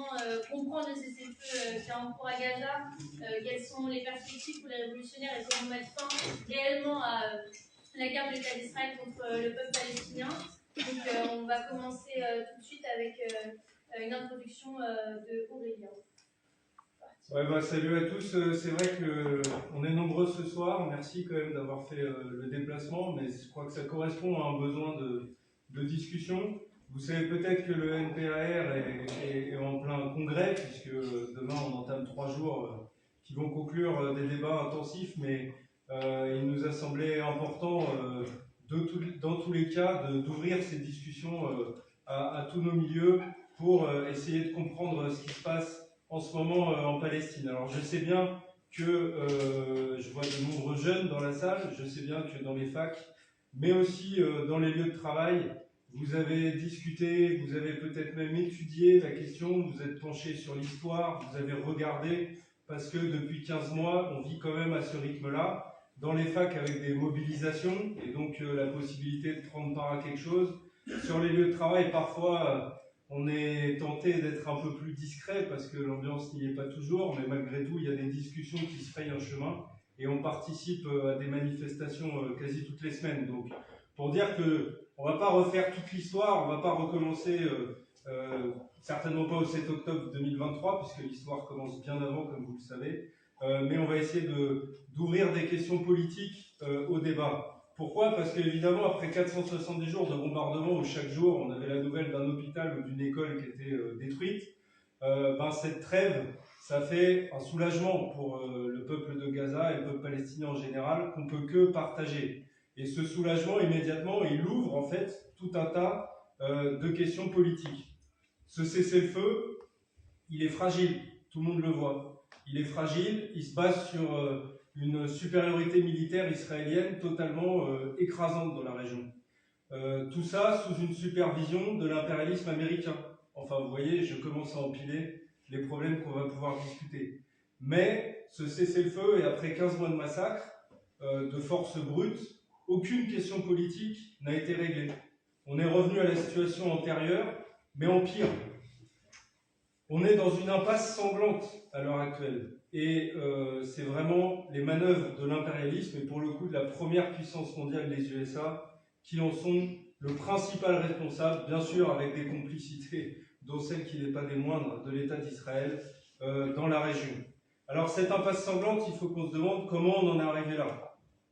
vraiment comprendre le cessez-le-feu qui est en cours à Gaza, quelles sont les perspectives pour les révolutionnaires et comment mettre fin réellement à la guerre de l'État d'Israël contre le peuple palestinien. Donc on va commencer tout de suite avec une introduction de Aurélien. Ouais, salut à tous. C'est vrai qu'on est nombreux ce soir. Merci quand même d'avoir fait le déplacement, mais je crois que ça correspond à un besoin de discussion. Vous savez peut-être que le NPAR est en plein congrès, puisque demain on entame 3 jours qui vont conclure des débats intensifs, mais il nous a semblé important, dans tous les cas, d'ouvrir ces discussions à tous nos milieux pour essayer de comprendre ce qui se passe en ce moment en Palestine. Alors je sais bien que je vois de nombreux jeunes dans la salle, je sais bien que dans les facs, mais aussi dans les lieux de travail, vous avez discuté, vous avez peut-être même étudié la question, vous êtes penché sur l'histoire, vous avez regardé, parce que depuis 15 mois, on vit quand même à ce rythme-là, dans les facs avec des mobilisations, et donc la possibilité de prendre part à quelque chose. Sur les lieux de travail, parfois, on est tenté d'être un peu plus discret, parce que l'ambiance n'y est pas toujours, mais malgré tout, il y a des discussions qui se frayent un chemin, et on participe à des manifestations quasi toutes les semaines. Donc, pour dire que on ne va pas refaire toute l'histoire, on ne va pas recommencer, certainement pas au 7 octobre 2023, puisque l'histoire commence bien avant, comme vous le savez, mais on va essayer d'ouvrir des questions politiques au débat. Pourquoi ? Parce qu'évidemment, après 470 jours de bombardement où chaque jour on avait la nouvelle d'un hôpital ou d'une école qui était détruite, cette trêve, ça fait un soulagement pour le peuple de Gaza et le peuple palestinien en général qu'on ne peut que partager. Et ce soulagement, immédiatement, il ouvre en fait tout un tas de questions politiques. Ce cessez-le-feu, il est fragile, tout le monde le voit. Il est fragile, il se base sur une supériorité militaire israélienne totalement écrasante dans la région. Tout ça sous une supervision de l'impérialisme américain. Enfin, vous voyez, je commence à empiler les problèmes qu'on va pouvoir discuter. Mais ce cessez-le-feu, et après 15 mois de massacre, de force brute, aucune question politique n'a été réglée. On est revenu à la situation antérieure, mais en pire. On est dans une impasse sanglante à l'heure actuelle. Et c'est vraiment les manœuvres de l'impérialisme, et pour le coup de la première puissance mondiale, les USA, qui en sont le principal responsable, bien sûr avec des complicités, dont celle qui n'est pas des moindres, de l'État d'Israël dans la région. Alors cette impasse sanglante, il faut qu'on se demande comment on en est arrivé là.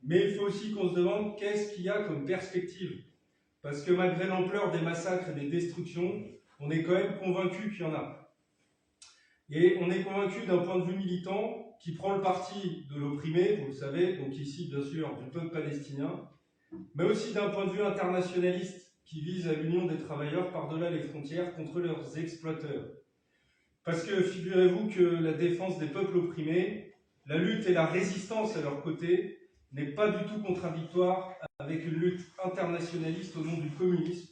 Mais il faut aussi qu'on se demande qu'est-ce qu'il y a comme perspective. Parce que malgré l'ampleur des massacres et des destructions, on est quand même convaincu qu'il y en a. Et on est convaincu d'un point de vue militant qui prend le parti de l'opprimé, vous le savez, donc ici bien sûr du peuple palestinien, mais aussi d'un point de vue internationaliste qui vise à l'union des travailleurs par-delà les frontières contre leurs exploiteurs. Parce que figurez-vous que la défense des peuples opprimés, la lutte et la résistance à leur côté, n'est pas du tout contradictoire avec une lutte internationaliste au nom du communisme,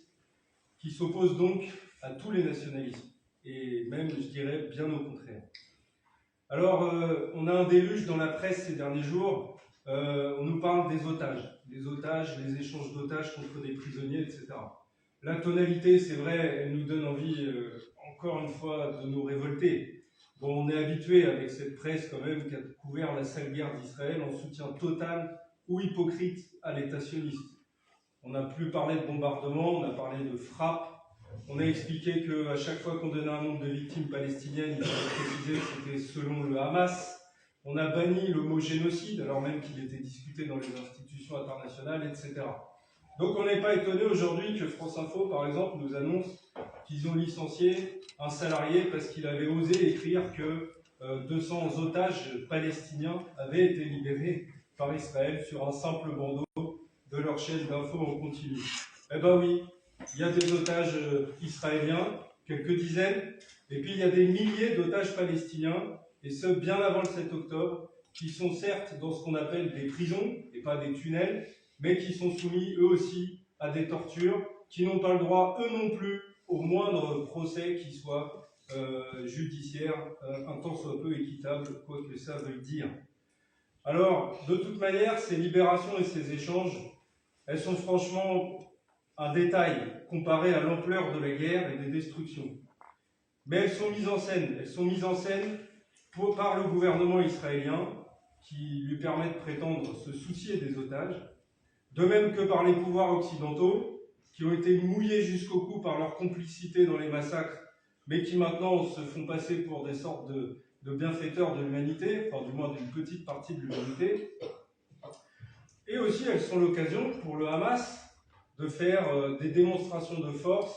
qui s'oppose donc à tous les nationalismes, et même, je dirais, bien au contraire. Alors, on a un déluge dans la presse ces derniers jours, on nous parle des otages, les échanges d'otages contre des prisonniers, etc. La tonalité, c'est vrai, elle nous donne envie, encore une fois, de nous révolter. Bon, on est habitué avec cette presse quand même qui a couvert la sale guerre d'Israël en soutien total ou hypocrite à l'État sioniste. On n'a plus parlé de bombardement, on a parlé de frappe. On a expliqué qu'à chaque fois qu'on donnait un nombre de victimes palestiniennes, il fallait préciser que c'était selon le Hamas. On a banni le mot génocide, alors même qu'il était discuté dans les institutions internationales, etc. Donc on n'est pas étonné aujourd'hui que France Info, par exemple, nous annonce qu'ils ont licencié un salarié parce qu'il avait osé écrire que 200 otages palestiniens avaient été libérés par Israël sur un simple bandeau de leur chaîne d'infos en continu. Eh ben oui, il y a des otages israéliens, quelques dizaines, et puis il y a des milliers d'otages palestiniens, et ce bien avant le 7 octobre, qui sont certes dans ce qu'on appelle des prisons, et pas des tunnels, mais qui sont soumis eux aussi à des tortures, qui n'ont pas le droit eux non plus au moindre procès qui soit judiciaire, un tant soit peu équitable, quoi que ça veuille dire. Alors, de toute manière, ces libérations et ces échanges, elles sont franchement un détail comparé à l'ampleur de la guerre et des destructions. mais elles sont mises en scène. Elles sont mises en scène par le gouvernement israélien, qui lui permet de prétendre se soucier des otages, de même que par les pouvoirs occidentaux, qui ont été mouillés jusqu'au cou par leur complicité dans les massacres, mais qui maintenant se font passer pour des sortes de bienfaiteurs de l'humanité, enfin du moins d'une petite partie de l'humanité. Et aussi, elles sont l'occasion pour le Hamas de faire des démonstrations de force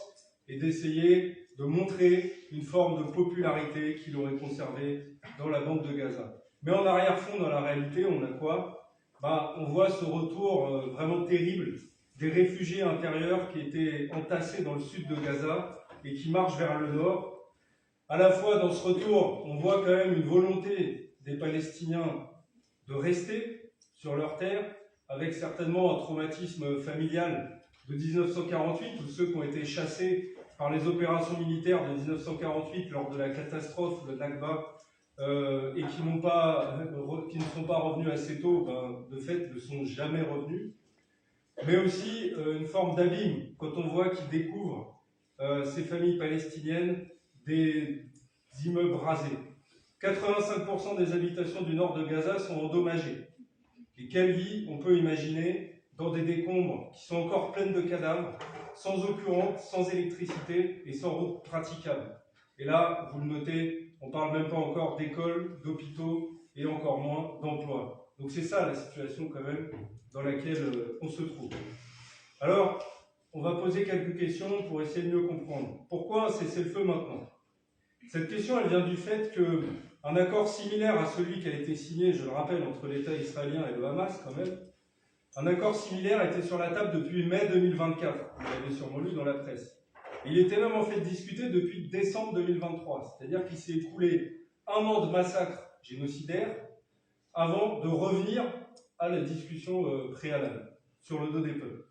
et d'essayer de montrer une forme de popularité qu'il aurait conservée dans la bande de Gaza. Mais en arrière-fond, dans la réalité, on a quoi? On voit ce retour vraiment terrible des réfugiés intérieurs qui étaient entassés dans le sud de Gaza et qui marchent vers le nord. À la fois, dans ce retour, on voit quand même une volonté des Palestiniens de rester sur leur terre, avec certainement un traumatisme familial de 1948, ou ceux qui ont été chassés par les opérations militaires de 1948 lors de la catastrophe, le Nakba, et qui ne sont pas revenus assez tôt, de fait, ne sont jamais revenus. Mais aussi une forme d'abîme, quand on voit qu'ils découvrent ces familles palestiniennes des immeubles rasés. 85% des habitations du nord de Gaza sont endommagées. Et quelle vie on peut imaginer dans des décombres qui sont encore pleines de cadavres, sans eau courante, sans électricité et sans route praticable. Et là, vous le notez, on ne parle même pas encore d'écoles, d'hôpitaux et encore moins d'emplois. Donc c'est ça la situation quand même dans laquelle on se trouve. Alors, on va poser quelques questions pour essayer de mieux comprendre. Pourquoi un cessez-le-feu maintenant? Cette question, elle vient du fait qu'un accord similaire à celui qui a été signé, je le rappelle, entre l'État israélien et le Hamas quand même, un accord similaire était sur la table depuis mai 2024, vous l'avez sûrement lu dans la presse. Il était même en fait discuté depuis décembre 2023, c'est-à-dire qu'il s'est écoulé un an de massacre génocidaire avant de revenir à la discussion préalable sur le dos des peuples.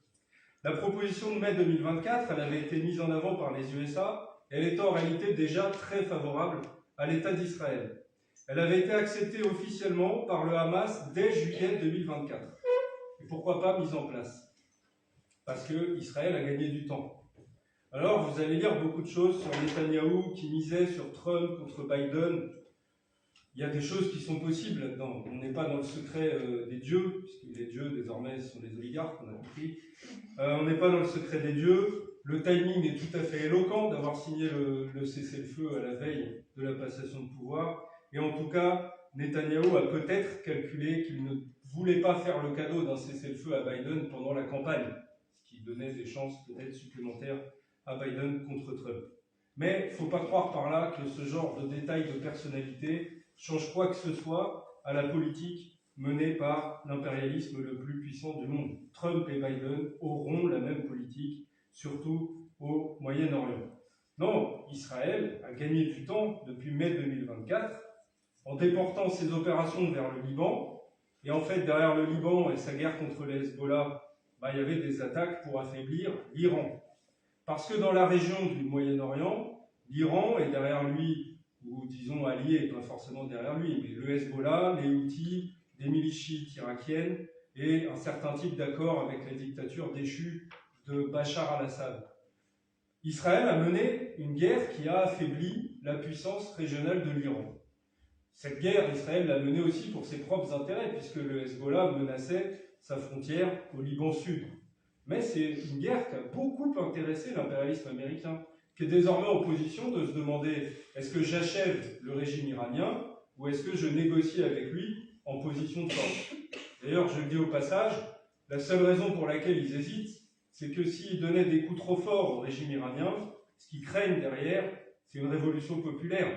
La proposition de mai 2024, elle avait été mise en avant par les USA, et elle est en réalité déjà très favorable à l'État d'Israël. Elle avait été acceptée officiellement par le Hamas dès juillet 2024. Et pourquoi pas mise en place? Parce que Israël a gagné du temps. Alors, vous allez lire beaucoup de choses sur Netanyahou qui misait sur Trump contre Biden. Il y a des choses qui sont possibles là-dedans. On n'est pas dans le secret des dieux, puisque les dieux, désormais, sont les oligarques, on a compris. On n'est pas dans le secret des dieux. Le timing est tout à fait éloquent d'avoir signé le cessez-le-feu à la veille de la passation de pouvoir. Et en tout cas, Netanyahou a peut-être calculé qu'il ne voulait pas faire le cadeau d'un cessez-le-feu à Biden pendant la campagne, ce qui donnait des chances peut-être supplémentaires à Biden contre Trump. Mais il ne faut pas croire par là que ce genre de détails de personnalité change quoi que ce soit à la politique menée par l'impérialisme le plus puissant du monde. Trump et Biden auront la même politique, surtout au Moyen-Orient. Non, Israël a gagné du temps depuis mai 2024 en déportant ses opérations vers le Liban. Et en fait, derrière le Liban et sa guerre contre les Hezbollah, il y avait des attaques pour affaiblir l'Iran. Parce que dans la région du Moyen-Orient, l'Iran est derrière lui, ou disons allié, pas forcément derrière lui, mais le Hezbollah, les Houthis, des milices chiites irakiennes et un certain type d'accord avec la dictature déchue de Bachar al-Assad. Israël a mené une guerre qui a affaibli la puissance régionale de l'Iran. Cette guerre, Israël l'a menée aussi pour ses propres intérêts, puisque le Hezbollah menaçait sa frontière au Liban Sud. Mais c'est une guerre qui a beaucoup intéressé l'impérialisme américain, qui est désormais en position de se demander est-ce que j'achève le régime iranien ou est-ce que je négocie avec lui en position de force. D'ailleurs, je le dis au passage, la seule raison pour laquelle ils hésitent, c'est que s'ils donnaient des coups trop forts au régime iranien, ce qu'ils craignent derrière, c'est une révolution populaire.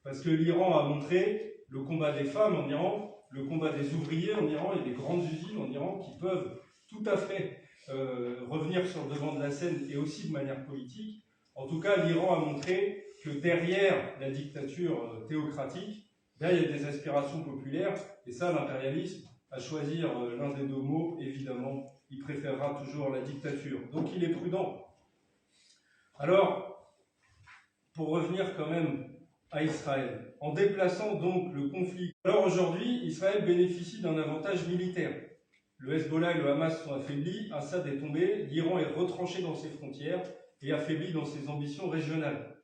Parce que l'Iran a montré le combat des femmes en Iran, le combat des ouvriers en Iran et des grandes usines en Iran qui peuvent tout à fait revenir sur le devant de la scène et aussi de manière politique. En tout cas, l'Iran a montré que derrière la dictature théocratique, il y a des aspirations populaires, et ça, l'impérialisme, à choisir l'un des deux mots, évidemment, il préférera toujours la dictature. Donc il est prudent. Alors, pour revenir quand même à Israël, en déplaçant donc le conflit. Alors aujourd'hui, Israël bénéficie d'un avantage militaire. Le Hezbollah et le Hamas sont affaiblis, Assad est tombé, l'Iran est retranché dans ses frontières et affaibli dans ses ambitions régionales.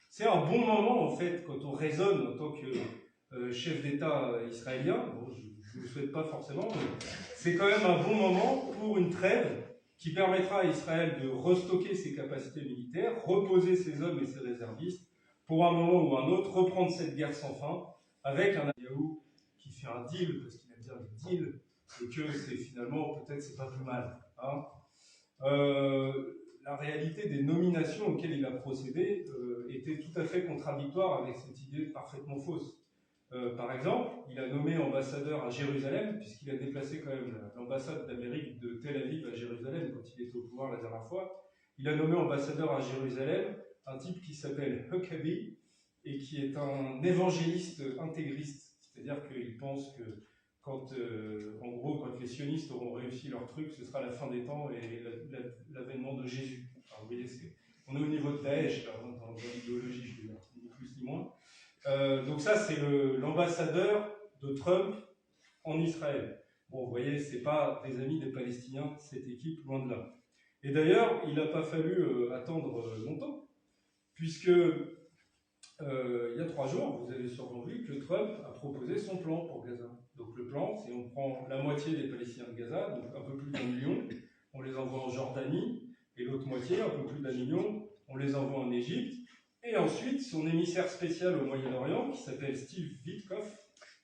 C'est un bon moment, en fait, quand on raisonne en tant que chef d'État israélien. Bon, je ne le souhaite pas forcément, mais c'est quand même un bon moment pour une trêve qui permettra à Israël de restocker ses capacités militaires, reposer ses hommes et ses réservistes, pour un moment ou un autre, reprendre cette guerre sans fin, avec un Netanyahou qui fait un deal, parce qu'il aime bien les deals, et que c'est finalement, peut-être, c'est pas plus mal. Hein. La réalité des nominations auxquelles il a procédé était tout à fait contradictoire avec cette idée parfaitement fausse. Par exemple, il a nommé ambassadeur à Jérusalem, puisqu'il a déplacé quand même l'ambassade d'Amérique de Tel Aviv à Jérusalem quand il était au pouvoir la dernière fois. Il a nommé ambassadeur à Jérusalem un type qui s'appelle Huckabee et qui est un évangéliste intégriste. C'est-à-dire qu'il pense que quand les sionistes auront réussi leur truc, ce sera la fin des temps et l'avènement de Jésus. Alors, vous voyez, on est au niveau de Daesh, là, dans l'idéologie, je veux dire, ni plus ni moins. Donc ça, c'est l'ambassadeur de Trump en Israël. Bon, vous voyez, c'est pas des amis des Palestiniens, cette équipe, loin de là. Et d'ailleurs, il n'a pas fallu attendre longtemps, puisque il y a 3 jours, vous avez sûrement vu que Trump a proposé son plan pour Gaza. Donc le plan, c'est on prend la moitié des Palestiniens de Gaza, donc un peu plus d'1 million, on les envoie en Jordanie, et l'autre moitié, un peu plus d'1 million, on les envoie en Égypte. Et ensuite, son émissaire spécial au Moyen-Orient, qui s'appelle Steve Witkoff,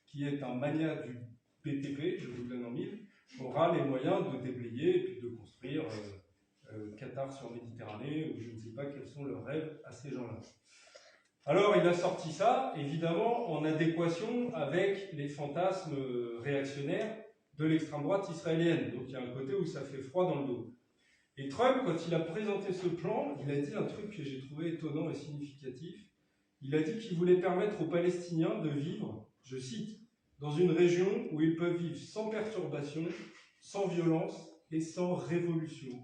qui est un magnat du BTP, je vous le donne en mille, aura les moyens de déblayer et puis de construire Qatar sur Méditerranée, ou je ne sais pas quels sont leurs rêves à ces gens-là. Alors, il a sorti ça, évidemment, en adéquation avec les fantasmes réactionnaires de l'extrême droite israélienne. Donc, il y a un côté où ça fait froid dans le dos. Et Trump, quand il a présenté ce plan, il a dit un truc que j'ai trouvé étonnant et significatif. Il a dit qu'il voulait permettre aux Palestiniens de vivre, je cite, dans une région où ils peuvent vivre sans perturbation, sans violence et sans révolution.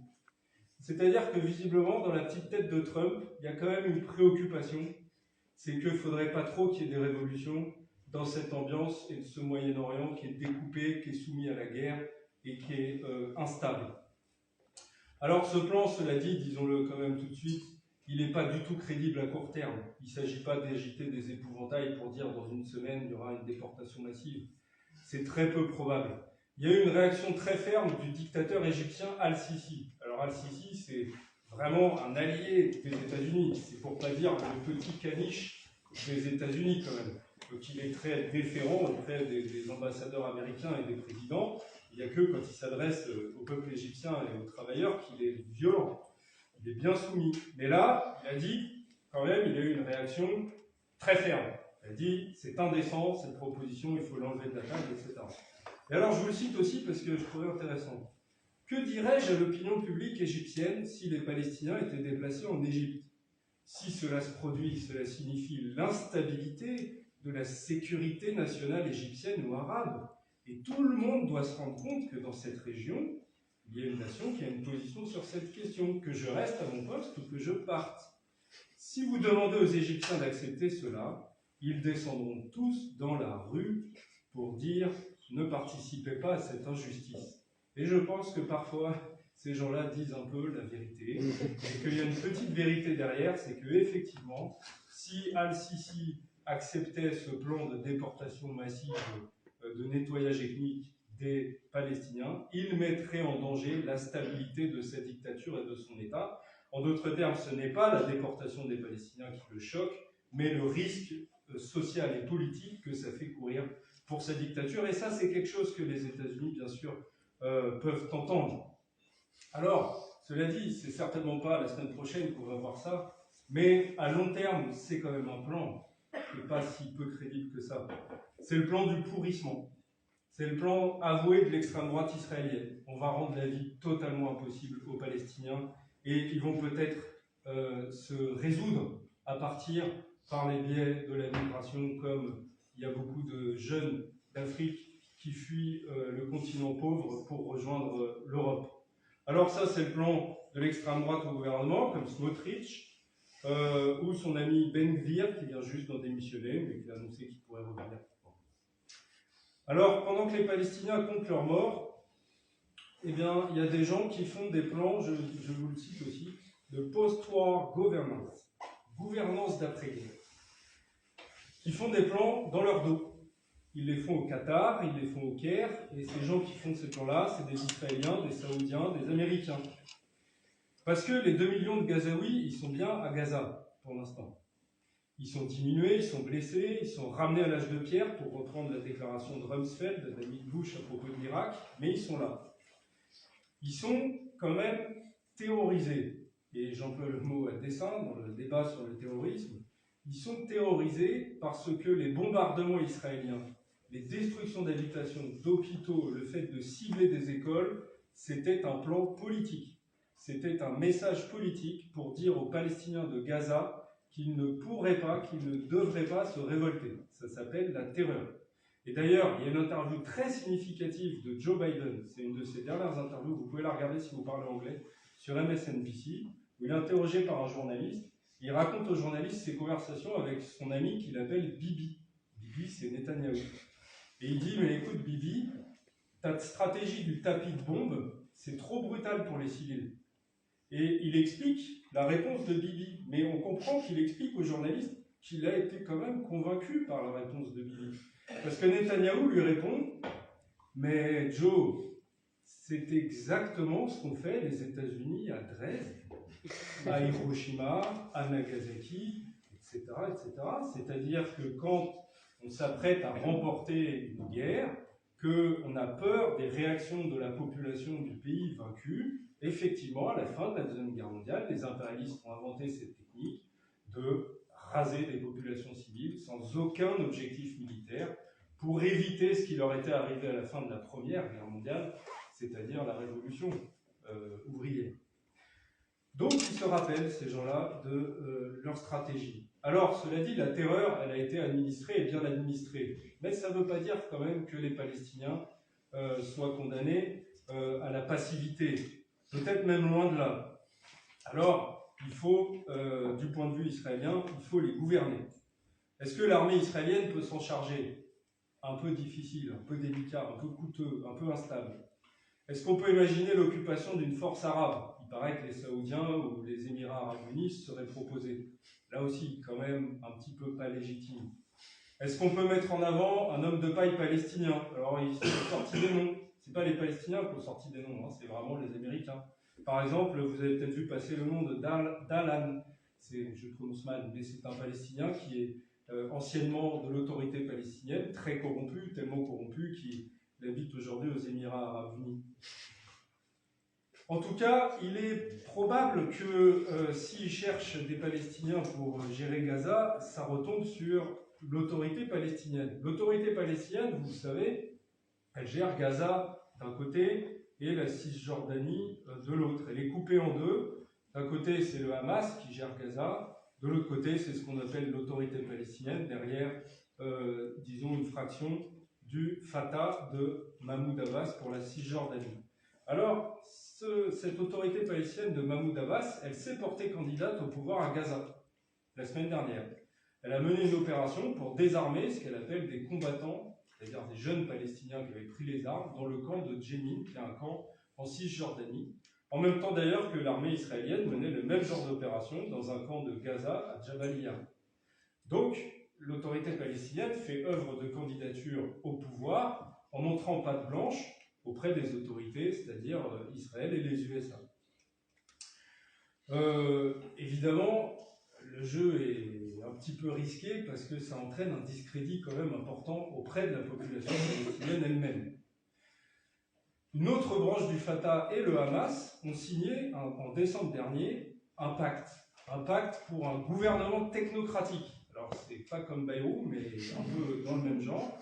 C'est-à-dire que visiblement, dans la petite tête de Trump, il y a quand même une préoccupation, c'est qu'il ne faudrait pas trop qu'il y ait des révolutions dans cette ambiance et de ce Moyen-Orient qui est découpé, qui est soumis à la guerre et qui est instable. Alors ce plan, cela dit, disons-le quand même tout de suite, il n'est pas du tout crédible à court terme. Il ne s'agit pas d'agiter des épouvantails pour dire dans une semaine il y aura une déportation massive. C'est très peu probable. Il y a eu une réaction très ferme du dictateur égyptien Al-Sisi. Alors Al-Sisi, c'est vraiment un allié des États-Unis. C'est pour ne pas dire le petit caniche des États-Unis quand même. Donc il est très déférent auprès des ambassadeurs américains et des présidents. Il n'y a que quand il s'adresse au peuple égyptien et aux travailleurs qu'il est violent. Il est bien soumis. Mais là, il a dit, quand même, il a eu une réaction très ferme. Il a dit, c'est indécent, cette proposition, il faut l'enlever de la table, etc. Et alors, je vous le cite aussi parce que je trouvais intéressant. Que dirais-je à l'opinion publique égyptienne si les Palestiniens étaient déplacés en Égypte? Si cela se produit, cela signifie l'instabilité de la sécurité nationale égyptienne ou arabe. Et tout le monde doit se rendre compte que dans cette région, il y a une nation qui a une position sur cette question, que je reste à mon poste ou que je parte. Si vous demandez aux Égyptiens d'accepter cela, ils descendront tous dans la rue pour dire « ne participez pas à cette injustice ». Et je pense que parfois, ces gens-là disent un peu la vérité, et qu'il y a une petite vérité derrière, c'est qu'effectivement, si Al-Sisi acceptait ce plan de déportation massive, de nettoyage ethnique des Palestiniens, il mettrait en danger la stabilité de sa dictature et de son État. En d'autres termes, ce n'est pas la déportation des Palestiniens qui le choque, mais le risque social et politique que ça fait courir pour sa dictature. Et ça, c'est quelque chose que les États-Unis, bien sûr, peuvent entendre. Alors, cela dit, c'est certainement pas la semaine prochaine qu'on va voir ça, mais à long terme, c'est quand même un plan qui n'est pas si peu crédible que ça. C'est le plan du pourrissement. C'est le plan avoué de l'extrême droite israélienne. On va rendre la vie totalement impossible aux Palestiniens et ils vont peut-être se résoudre à partir par les biais de la migration, comme il y a beaucoup de jeunes d'Afrique qui fuient le continent pauvre pour rejoindre l'Europe. Alors ça, c'est le plan de l'extrême droite au gouvernement, comme Smotrich, ou son ami Ben Gvir, qui vient juste d'en démissionner, mais qui a annoncé qu'il pourrait revenir. Alors, pendant que les Palestiniens comptent leurs morts, eh bien, il y a des gens qui font des plans, je vous le cite aussi, de post-war governance. gouvernance d'après-guerre, qui font des plans dans leur dos. Ils les font au Qatar, ils les font au Caire, et ces gens qui font ces plans-là, c'est des Israéliens, des Saoudiens, des Américains. Parce que les 2 millions de Gazaouis, ils sont bien à Gaza, pour l'instant. Ils sont diminués, ils sont blessés, ils sont ramenés à l'âge de pierre, pour reprendre la déclaration de Rumsfeld, d'Amy Bush à propos de l'Irak, mais ils sont là. Ils sont quand même terrorisés, et j'emploie le mot à dessein dans le débat sur le terrorisme. Ils sont terrorisés parce que les bombardements israéliens, les destructions d'habitations, d'hôpitaux, le fait de cibler des écoles, c'était un plan politique. C'était un message politique pour dire aux Palestiniens de Gaza qu'ils ne pourraient pas, qu'ils ne devraient pas se révolter. Ça s'appelle la terreur. Et d'ailleurs, il y a une interview très significative de Joe Biden, c'est une de ses dernières interviews, vous pouvez la regarder si vous parlez anglais, sur MSNBC, où il est interrogé par un journaliste. Il raconte au journaliste ses conversations avec son ami qu'il appelle Bibi. Bibi, c'est Netanyahou. Et il dit, mais écoute Bibi, ta stratégie du tapis de bombe, c'est trop brutal pour les civils. Et il explique la réponse de Bibi. Mais on comprend qu'il explique au journaliste qu'il a été quand même convaincu par la réponse de Bibi. Parce que Netanyahou lui répond, mais Joe, c'est exactement ce qu'ont fait les États-Unis à Dresde, à Hiroshima, à Nagasaki, etc., etc. C'est-à-dire que quand on s'apprête à remporter une guerre, qu'on a peur des réactions de la population du pays vaincu, effectivement, à la fin de la Deuxième Guerre mondiale, les impérialistes ont inventé cette technique de raser des populations civiles sans aucun objectif militaire pour éviter ce qui leur était arrivé à la fin de la Première Guerre mondiale, c'est-à-dire la révolution ouvrière. Donc, ils se rappellent, ces gens-là, de leur stratégie. Alors, cela dit, la terreur, elle a été administrée et bien administrée. Mais ça ne veut pas dire quand même que les Palestiniens soient condamnés à la passivité. Peut-être même loin de là. Alors, il faut, du point de vue israélien, il faut les gouverner. Est-ce que l'armée israélienne peut s'en charger? Un peu difficile, un peu délicat, un peu coûteux, un peu instable. Est-ce qu'on peut imaginer l'occupation d'une force arabe? Il paraît que les Saoudiens ou les Émirats arabes unis seraient proposés. Là aussi, quand même, un petit peu pas légitime. Est-ce qu'on peut mettre en avant un homme de paille palestinien? Alors, ils sont sortis des noms. Ce n'est pas les Palestiniens qui ont sorti des noms, hein, c'est vraiment les Américains. Par exemple, vous avez peut-être vu passer le nom de Dalan. Je prononce mal, mais c'est un Palestinien qui est anciennement de l'autorité palestinienne, très corrompu, tellement corrompu qu'il habite aujourd'hui aux Émirats arabes unis. En tout cas, il est probable que s'ils cherchent des Palestiniens pour gérer Gaza, ça retombe sur l'autorité palestinienne. L'autorité palestinienne, vous le savez, elle gère Gaza d'un côté et la Cisjordanie de l'autre. Elle est coupée en deux. D'un côté, c'est le Hamas qui gère Gaza. De l'autre côté, c'est ce qu'on appelle l'autorité palestinienne, derrière, disons, une fraction du Fatah de Mahmoud Abbas pour la Cisjordanie. Alors, cette autorité palestinienne de Mahmoud Abbas, elle s'est portée candidate au pouvoir à Gaza, la semaine dernière. Elle a mené une opération pour désarmer ce qu'elle appelle des combattants, c'est-à-dire des jeunes Palestiniens qui avaient pris les armes, dans le camp de Jenin, qui est un camp en Cisjordanie. En même temps d'ailleurs que l'armée israélienne menait le même genre d'opération dans un camp de Gaza à Jabalia. Donc, l'autorité palestinienne fait œuvre de candidature au pouvoir en montrant patte blanche auprès des autorités, c'est-à-dire Israël et les USA. Évidemment, le jeu est un petit peu risqué parce que ça entraîne un discrédit quand même important auprès de la population palestinienne elle-même. Une autre branche du Fatah et le Hamas ont signé en décembre dernier un pacte pour un gouvernement technocratique. Alors c'est pas comme Bayrou, mais un peu dans le même genre.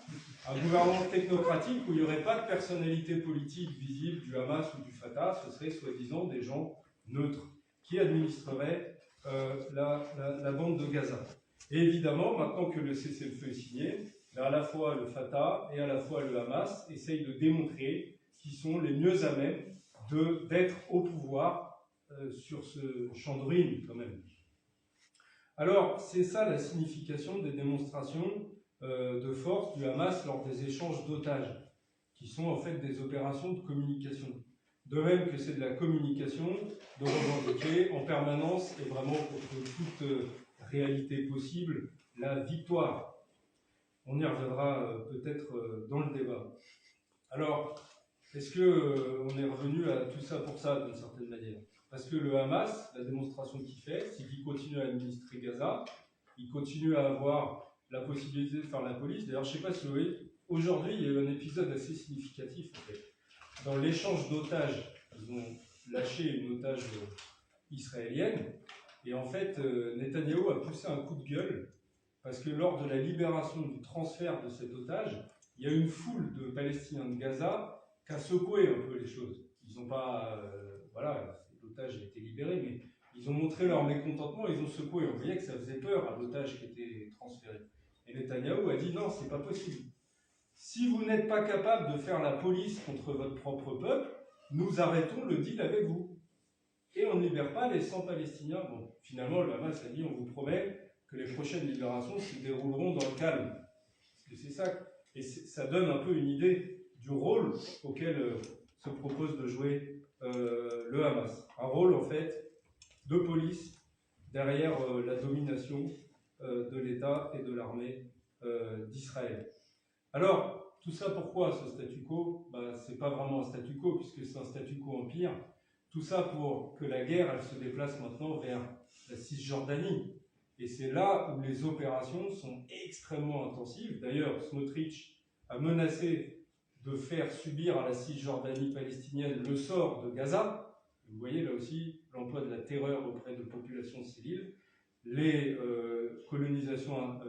Un gouvernement technocratique où il n'y aurait pas de personnalité politique visible du Hamas ou du Fatah, ce serait soi-disant des gens neutres qui administreraient la bande de Gaza. Et évidemment, maintenant que le cessez-le-feu est signé, à la fois le Fatah et à la fois le Hamas essayent de démontrer qu'ils sont les mieux à même d'être au pouvoir sur ce champ de ruines quand même. Alors, c'est ça la signification des démonstrations de force du Hamas lors des échanges d'otages, qui sont en fait des opérations de communication. De même que c'est de la communication de revendiquer en permanence et vraiment contre toute réalité possible, la victoire. On y reviendra peut-être dans le débat. Alors, est-ce qu'on est revenu à tout ça pour ça, d'une certaine manière? Parce que le Hamas, la démonstration qu'il fait, c'est qu'il continue à administrer Gaza, il continue à avoir la possibilité de faire la police. D'ailleurs, je ne sais pas si vous voyez, aujourd'hui, il y a eu un épisode assez significatif, en fait. Dans l'échange d'otages, ils ont lâché une otage israélienne, et en fait, Netanyahou a poussé un coup de gueule, parce que lors de la libération du transfert de cet otage, il y a une foule de Palestiniens de Gaza qui a secoué un peu les choses. Ils n'ont pas... voilà, l'otage a été libéré, mais ils ont montré leur mécontentement, ils ont secoué. On voyait que ça faisait peur à l'otage qui était transféré. Et Netanyahou a dit non, c'est pas possible. Si vous n'êtes pas capable de faire la police contre votre propre peuple, nous arrêtons le deal avec vous. Et on ne libère pas les 100 Palestiniens. Bon, finalement, le Hamas a dit on vous promet que les prochaines libérations se dérouleront dans le calme. Parce que c'est ça. Et ça donne un peu une idée du rôle auquel se propose de jouer le Hamas. Un rôle, en fait, de police derrière la domination de l'État et de l'armée d'Israël. Alors, tout ça pourquoi ce statu quo? C'est pas vraiment un statu quo, puisque c'est un statu quo empire. Tout ça pour que la guerre, elle se déplace maintenant vers la Cisjordanie. Et c'est là où les opérations sont extrêmement intensives. D'ailleurs, Smotrich a menacé de faire subir à la Cisjordanie palestinienne le sort de Gaza. Vous voyez là aussi l'emploi de la terreur auprès de populations civiles, les colonisations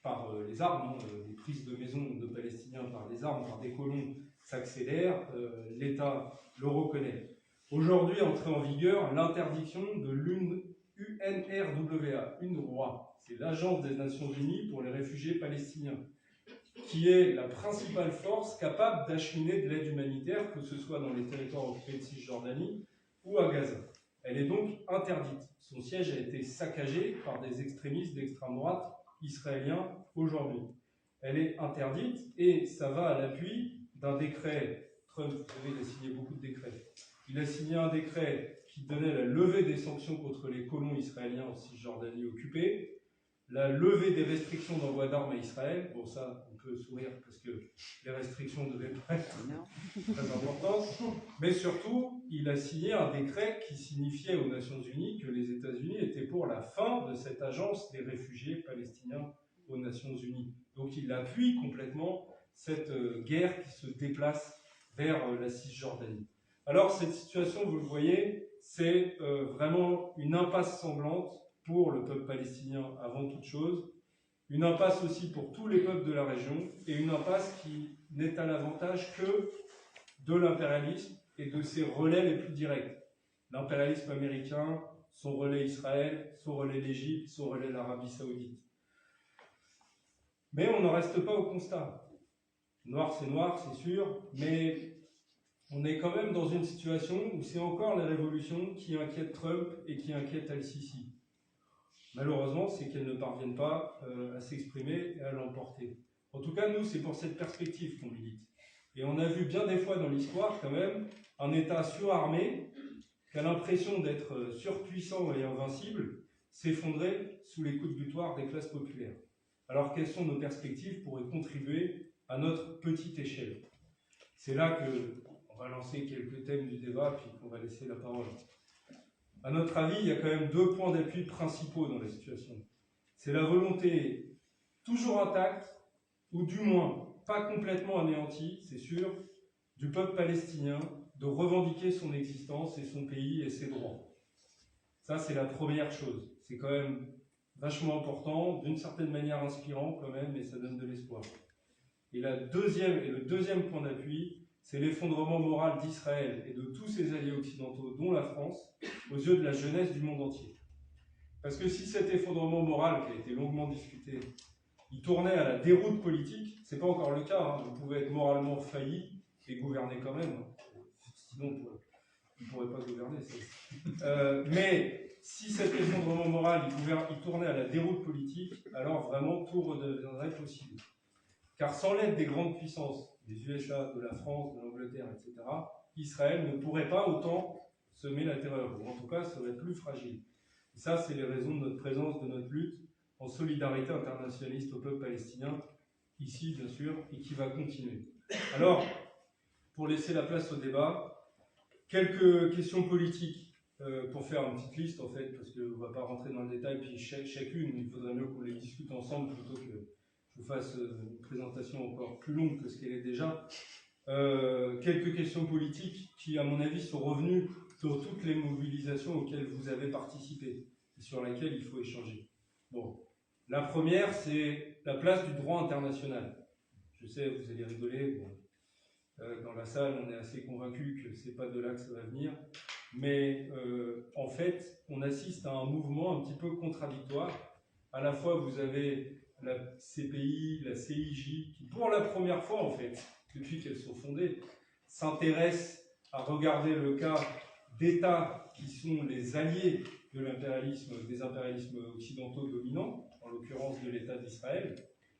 par les armes, les prises de maisons de Palestiniens par les armes, par des colons s'accélèrent, l'État le reconnaît. Aujourd'hui, entrée en vigueur l'interdiction de l'UNRWA, UNRWA, c'est l'Agence des Nations Unies pour les réfugiés palestiniens, qui est la principale force capable d'acheminer de l'aide humanitaire, que ce soit dans les territoires occupés de Cisjordanie ou à Gaza. Elle est donc interdite. Son siège a été saccagé par des extrémistes d'extrême droite israéliens aujourd'hui. Elle est interdite et ça va à l'appui d'un décret. Trump, vous savez, il a signé beaucoup de décrets. Il a signé un décret qui donnait la levée des sanctions contre les colons israéliens en Cisjordanie occupée, la levée des restrictions d'envoi d'armes à Israël. Bon, ça, on peut sourire parce que les restrictions ne devaient pas être très importantes. Mais surtout, il a signé un décret qui signifiait aux Nations Unies que les États-Unis étaient pour la fin de cette agence des réfugiés palestiniens aux Nations Unies. Donc il appuie complètement cette guerre qui se déplace vers la Cisjordanie. Alors cette situation, vous le voyez, c'est vraiment une impasse sanglante pour le peuple palestinien avant toute chose, une impasse aussi pour tous les peuples de la région, et une impasse qui n'est à l'avantage que de l'impérialisme et de ses relais les plus directs. L'impérialisme américain, son relais Israël, son relais l'Égypte, son relais l'Arabie Saoudite. Mais on n'en reste pas au constat. Noir, c'est sûr, mais on est quand même dans une situation où c'est encore la révolution qui inquiète Trump et qui inquiète Al-Sisi. Malheureusement, c'est qu'elles ne parviennent pas à s'exprimer et à l'emporter. En tout cas, nous, c'est pour cette perspective qu'on milite. Et on a vu bien des fois dans l'histoire, quand même, un État surarmé qui a l'impression d'être surpuissant et invincible s'effondrer sous les coups de butoir des classes populaires. Alors, quelles sont nos perspectives pour y contribuer à notre petite échelle? C'est là qu'on va lancer quelques thèmes du débat, puis qu'on va laisser la parole. À notre avis, il y a quand même deux points d'appui principaux dans la situation. C'est la volonté toujours intacte, ou du moins pas complètement anéantie, c'est sûr, du peuple palestinien de revendiquer son existence et son pays et ses droits. Ça, c'est la première chose. C'est quand même vachement important, d'une certaine manière inspirant quand même, et ça donne de l'espoir. Et le deuxième point d'appui, c'est l'effondrement moral d'Israël et de tous ses alliés occidentaux, dont la France, aux yeux de la jeunesse du monde entier. Parce que si cet effondrement moral, qui a été longuement discuté, il tournait à la déroute politique, c'est pas encore le cas, hein. Vous pouvez être moralement failli et gouverner quand même. Sinon, vous ne pourrez pas gouverner. Mais si cet effondrement moral, il tournait à la déroute politique, alors vraiment tout redeviendrait possible. Car sans l'aide des grandes puissances, des USA, de la France, de l'Angleterre, etc., Israël ne pourrait pas autant semer la terreur, ou en tout cas serait plus fragile. Et ça, c'est les raisons de notre présence, de notre lutte, en solidarité internationaliste au peuple palestinien, ici bien sûr, et qui va continuer. Alors, pour laisser la place au débat, quelques questions politiques pour faire une petite liste en fait, parce qu'on ne va pas rentrer dans le détail, puis chacune, il faudrait mieux qu'on les discute ensemble plutôt que je vous fasse une présentation encore plus longue que ce qu'elle est déjà. Quelques questions politiques qui, à mon avis, sont revenues sur toutes les mobilisations auxquelles vous avez participé et sur lesquelles il faut échanger. Bon. La première, c'est la place du droit international. Je sais, vous allez rigoler. Bon. Dans la salle, on est assez convaincus que ce n'est pas de là que ça va venir. Mais en fait, on assiste à un mouvement un petit peu contradictoire. À la fois, vous avez la CPI, la CIJ, qui pour la première fois, en fait, depuis qu'elles sont fondées, s'intéressent à regarder le cas d'États qui sont les alliés de l'impérialisme, des impérialismes occidentaux dominants, en l'occurrence de l'État d'Israël.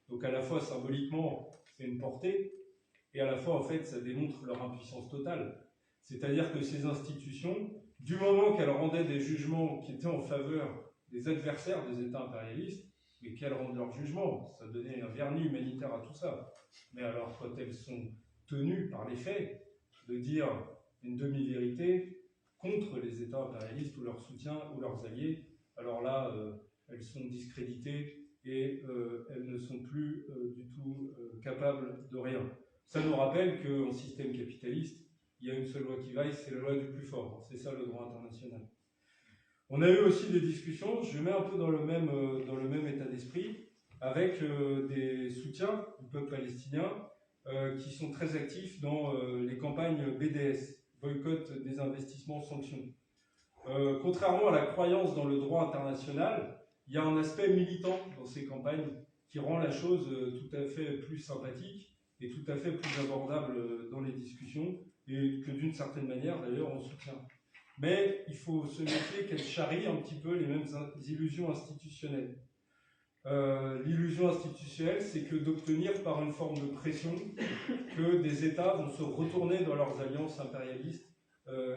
Donc à la fois symboliquement, c'est une portée, et à la fois en fait, ça démontre leur impuissance totale. C'est-à-dire que ces institutions, du moment qu'elles rendaient des jugements qui étaient en faveur des adversaires des États impérialistes, mais qu'elles rendent leur jugement, ça donnait un vernis humanitaire à tout ça. Mais alors quand elles sont tenues par les faits de dire une demi-vérité contre les États impérialistes ou leur soutien ou leurs alliés, alors là, elles sont discréditées et elles ne sont plus du tout capables de rien. Ça nous rappelle qu'en système capitaliste, il y a une seule loi qui vaille, c'est la loi du plus fort. C'est ça le droit international. On a eu aussi des discussions, je mets un peu dans le même état d'esprit, avec des soutiens du peuple palestinien qui sont très actifs dans les campagnes BDS, boycott des investissements, sanctions. Contrairement à la croyance dans le droit international, il y a un aspect militant dans ces campagnes qui rend la chose tout à fait plus sympathique et tout à fait plus abordable dans les discussions, et que d'une certaine manière, d'ailleurs, on soutient. Mais il faut se méfier qu'elle charrie un petit peu les mêmes illusions institutionnelles. L'illusion institutionnelle, c'est que d'obtenir par une forme de pression que des États vont se retourner dans leurs alliances impérialistes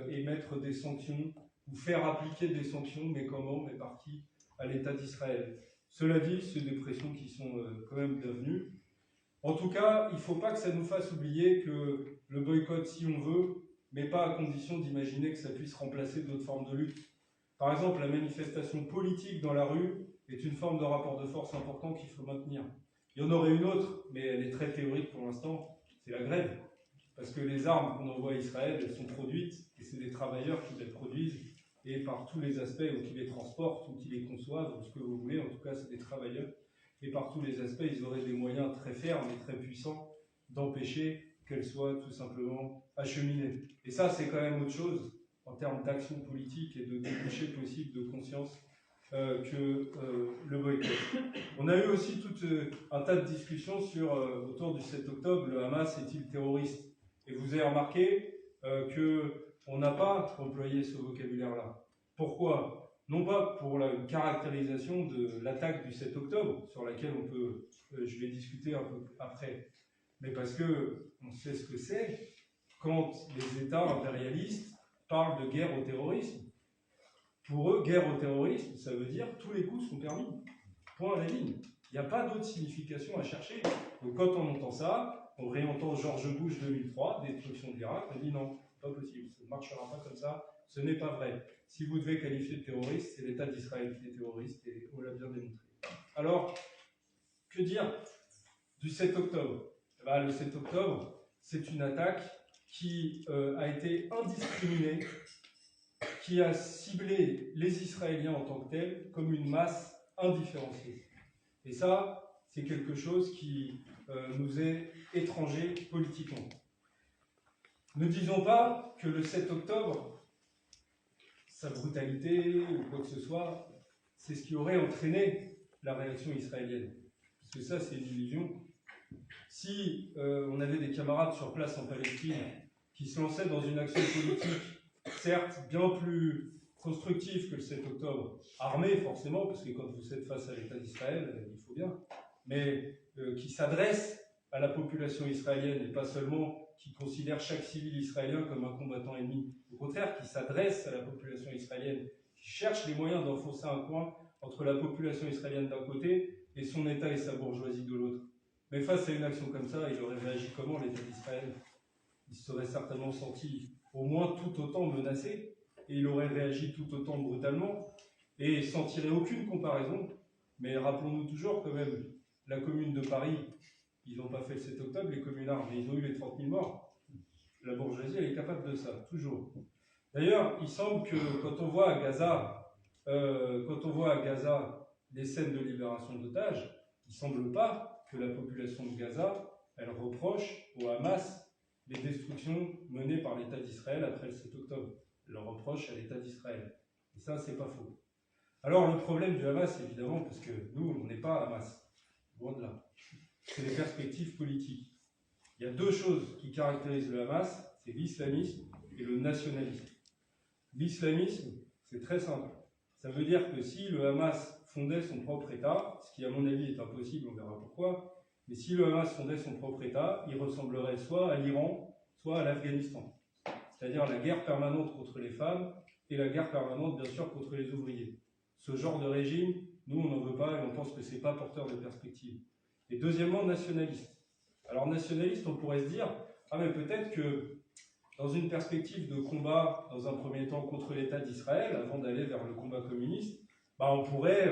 et mettre des sanctions, ou faire appliquer des sanctions, mais comment, mais par qui, à l'État d'Israël. Cela dit, c'est des pressions qui sont quand même bienvenues. En tout cas, il ne faut pas que ça nous fasse oublier que le boycott, si on veut, mais pas à condition d'imaginer que ça puisse remplacer d'autres formes de lutte. Par exemple, la manifestation politique dans la rue est une forme de rapport de force important qu'il faut maintenir. Il y en aurait une autre, mais elle est très théorique pour l'instant, c'est la grève. Parce que les armes qu'on envoie à Israël, elles sont produites, et c'est des travailleurs qui les produisent, et par tous les aspects, ou qui les transportent, ou qui les conçoivent, ou ce que vous voulez, en tout cas, c'est des travailleurs. Et par tous les aspects, ils auraient des moyens très fermes et très puissants d'empêcher qu'elles soient tout simplement acheminées. Et ça, c'est quand même autre chose en termes d'action politique et de débouchés possibles de conscience que le boycott. On a eu aussi tout un tas de discussions sur, autour du 7 octobre, le Hamas est-il terroriste? Et vous avez remarqué qu'on n'a pas employé ce vocabulaire-là. Pourquoi? Non pas pour la caractérisation de l'attaque du 7 octobre, sur laquelle on peut, je vais discuter un peu après, mais parce qu'on sait ce que c'est quand les États impérialistes parlent de guerre au terrorisme. Pour eux, guerre au terrorisme, ça veut dire tous les coups sont permis. Point à la ligne. Il n'y a pas d'autre signification à chercher. Donc quand on entend ça, on réentend George Bush 2003, destruction de l'Irak, on dit non, pas possible, ça ne marchera pas comme ça, ce n'est pas vrai. Si vous devez qualifier de terroriste, c'est l'État d'Israël qui est terroriste, et on l'a bien démontré. Alors, que dire du 7 octobre? Le 7 octobre, c'est une attaque qui a été indiscriminée, qui a ciblé les Israéliens en tant que tels comme une masse indifférenciée. Et ça, c'est quelque chose qui nous est étranger politiquement. Ne disons pas que le 7 octobre, sa brutalité ou quoi que ce soit, c'est ce qui aurait entraîné la réaction israélienne. Parce que ça, c'est une illusion. Si on avait des camarades sur place en Palestine qui se lançaient dans une action politique, certes bien plus constructive que le 7 octobre, armée forcément, parce que quand vous êtes face à l'État d'Israël, il faut bien, mais qui s'adresse à la population israélienne et pas seulement qui considère chaque civil israélien comme un combattant ennemi. Au contraire, qui s'adresse à la population israélienne, qui qui cherche les moyens d'enfoncer un coin entre la population israélienne d'un côté et son État et sa bourgeoisie de l'autre. Mais face à une action comme ça, il aurait réagi comment, l'État d'Israël? Il se serait certainement senti au moins tout autant menacé, et il aurait réagi tout autant brutalement, et sans tirer aucune comparaison. Mais rappelons-nous toujours quand même, la commune de Paris, ils n'ont pas fait le 7 octobre, les communards, mais ils ont eu les 30 000 morts. La bourgeoisie, elle est capable de ça, toujours. D'ailleurs, il semble que quand on voit à Gaza, les scènes de libération d'otages, il ne semble pas que la population de Gaza, elle reproche au Hamas les destructions menées par l'État d'Israël après le 7 octobre. Elle le reproche à l'État d'Israël. Et ça, c'est pas faux. Alors, le problème du Hamas, évidemment, parce que nous, on n'est pas Hamas, loin de là, c'est les perspectives politiques. Il y a deux choses qui caractérisent le Hamas, c'est l'islamisme et le nationalisme. L'islamisme, c'est très simple. Ça veut dire que si le Hamas fondait son propre État, ce qui à mon avis est impossible, on verra pourquoi, mais si le Hamas fondait son propre État, il ressemblerait soit à l'Iran, soit à l'Afghanistan. C'est-à-dire la guerre permanente contre les femmes et la guerre permanente, bien sûr, contre les ouvriers. Ce genre de régime, nous, on n'en veut pas et on pense que ce n'est pas porteur de perspective. Et deuxièmement, nationaliste. Alors nationaliste, on pourrait se dire, ah mais peut-être que dans une perspective de combat, dans un premier temps, contre l'État d'Israël, avant d'aller vers le combat communiste, on pourrait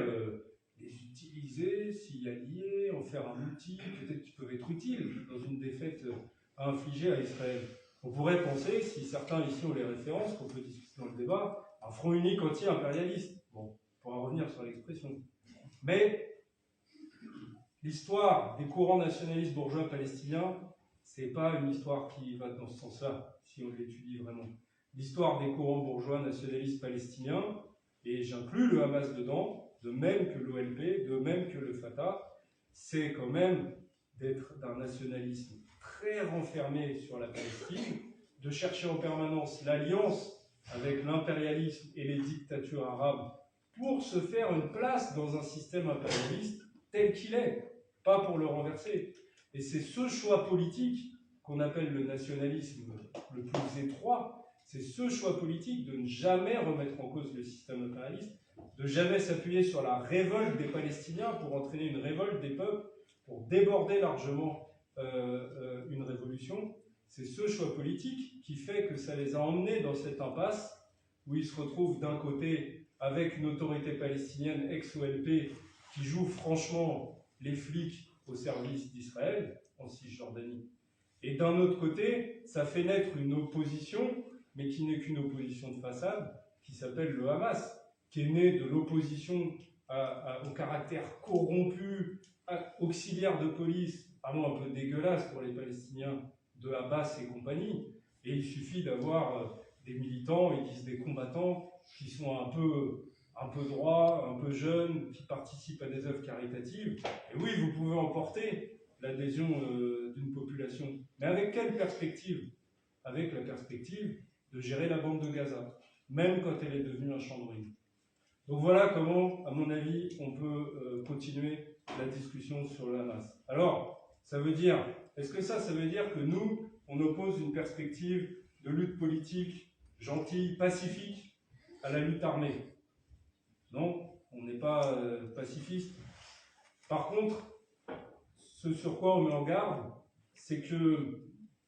les utiliser, s'y allier, en faire un outil, peut-être qu'ils peuvent être utiles dans une défaite à infliger à Israël. On pourrait penser, si certains ici ont les références, qu'on peut discuter dans le débat, un front unique anti-impérialiste. Bon, on pourra revenir sur l'expression. Mais l'histoire des courants nationalistes bourgeois palestiniens, c'est pas une histoire qui va dans ce sens-là, si on l'étudie vraiment. L'histoire des courants bourgeois nationalistes palestiniens, et j'inclus le Hamas dedans, de même que l'OLP, de même que le Fatah, c'est quand même d'être d'un nationalisme très renfermé sur la Palestine, de chercher en permanence l'alliance avec l'impérialisme et les dictatures arabes pour se faire une place dans un système impérialiste tel qu'il est, pas pour le renverser. Et c'est ce choix politique qu'on appelle le nationalisme le plus étroit, c'est ce choix politique de ne jamais remettre en cause le système impérialiste, de jamais s'appuyer sur la révolte des Palestiniens pour entraîner une révolte des peuples, pour déborder largement une révolution. C'est ce choix politique qui fait que ça les a emmenés dans cette impasse où ils se retrouvent d'un côté avec une autorité palestinienne ex-OLP qui joue franchement les flics au service d'Israël en Cisjordanie. Et d'un autre côté, ça fait naître une opposition, mais qui n'est qu'une opposition de façade, qui s'appelle le Hamas, qui est née de l'opposition au caractère corrompu, auxiliaire de police, vraiment un peu dégueulasse pour les Palestiniens, de Abbas et compagnie. Et il suffit d'avoir des militants et des combattants qui sont un peu droits, un peu jeunes, qui participent à des œuvres caritatives. Et oui, vous pouvez emporter l'adhésion d'une population. Mais avec quelle perspective? Avec la perspective de gérer la bande de Gaza, même quand elle est devenue un champ de ruines. Donc voilà comment, à mon avis, on peut continuer la discussion sur le Hamas. Alors, ça veut dire, est-ce que ça veut dire que nous, on oppose une perspective de lutte politique gentille, pacifique, à la lutte armée? Non, on n'est pas pacifiste. Par contre, ce sur quoi on met en garde, c'est que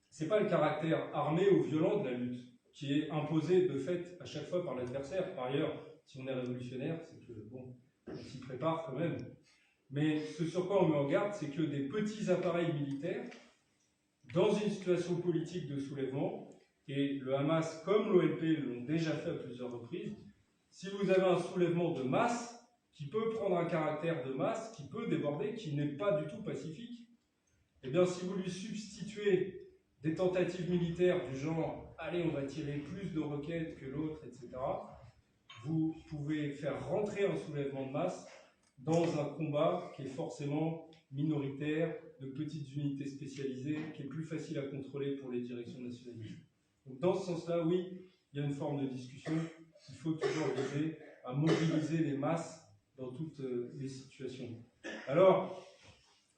c'est pas le caractère armé ou violent de la lutte qui est imposé de fait à chaque fois par l'adversaire. Par ailleurs, si on est révolutionnaire, c'est que bon, on s'y prépare quand même. Mais ce sur quoi on met en garde, c'est que des petits appareils militaires, dans une situation politique de soulèvement, et le Hamas comme l'OLP l'ont déjà fait à plusieurs reprises, si vous avez un soulèvement de masse, qui peut prendre un caractère de masse, qui peut déborder, qui n'est pas du tout pacifique, eh bien si vous lui substituez des tentatives militaires du genre « allez, on va tirer plus de roquettes que l'autre, etc. », vous pouvez faire rentrer un soulèvement de masse dans un combat qui est forcément minoritaire, de petites unités spécialisées, qui est plus facile à contrôler pour les directions nationalistes. Donc dans ce sens-là, oui, il y a une forme de discussion. Il faut toujours viser à mobiliser les masses dans toutes les situations. Alors,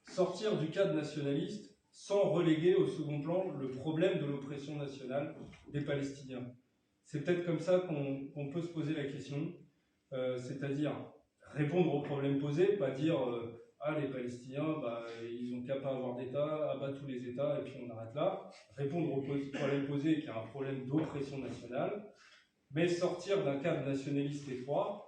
sortir du cadre nationaliste sans reléguer au second plan le problème de l'oppression nationale des Palestiniens. C'est peut-être comme ça qu'on peut se poser la question. c'est-à-dire répondre aux problèmes posés, pas dire ah, les Palestiniens, bah, ils n'ont qu'à pas avoir d'État, abattre tous les États et puis on arrête là. Répondre aux problèmes posés, qu'il y a un problème d'oppression nationale, mais sortir d'un cadre nationaliste étroit,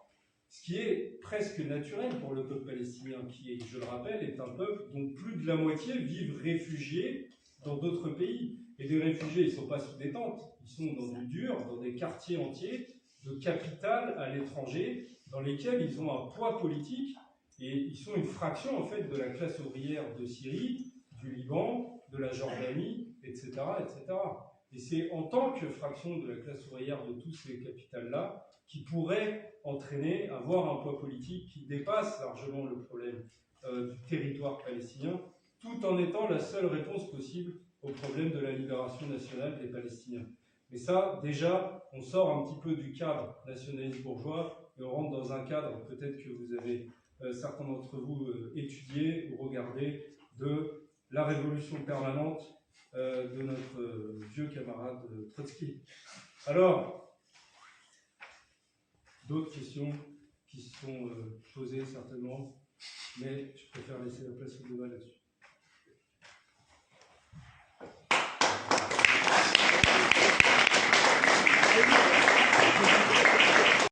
ce qui est presque naturel pour le peuple palestinien, qui, est, je le rappelle, est un peuple dont plus de la moitié vivent réfugiés dans d'autres pays. Et des réfugiés, ils ne sont pas sous des tentes, ils sont dans du dur, dans des quartiers entiers, de capitales à l'étranger, dans lesquels ils ont un poids politique, et ils sont une fraction en fait de la classe ouvrière de Syrie, du Liban, de la Jordanie, etc. etc. Et c'est en tant que fraction de la classe ouvrière de tous ces capitales-là qui pourrait entraîner, avoir un poids politique qui dépasse largement le problème du territoire palestinien, tout en étant la seule réponse possible au problème de la libération nationale des Palestiniens. Mais ça, déjà, on sort un petit peu du cadre nationaliste bourgeois et on rentre dans un cadre, peut-être que vous avez, certains d'entre vous, étudié ou regardé, de la révolution permanente de notre vieux camarade Trotsky. Alors, d'autres questions qui se sont posées certainement, mais je préfère laisser la place au débat là-dessus.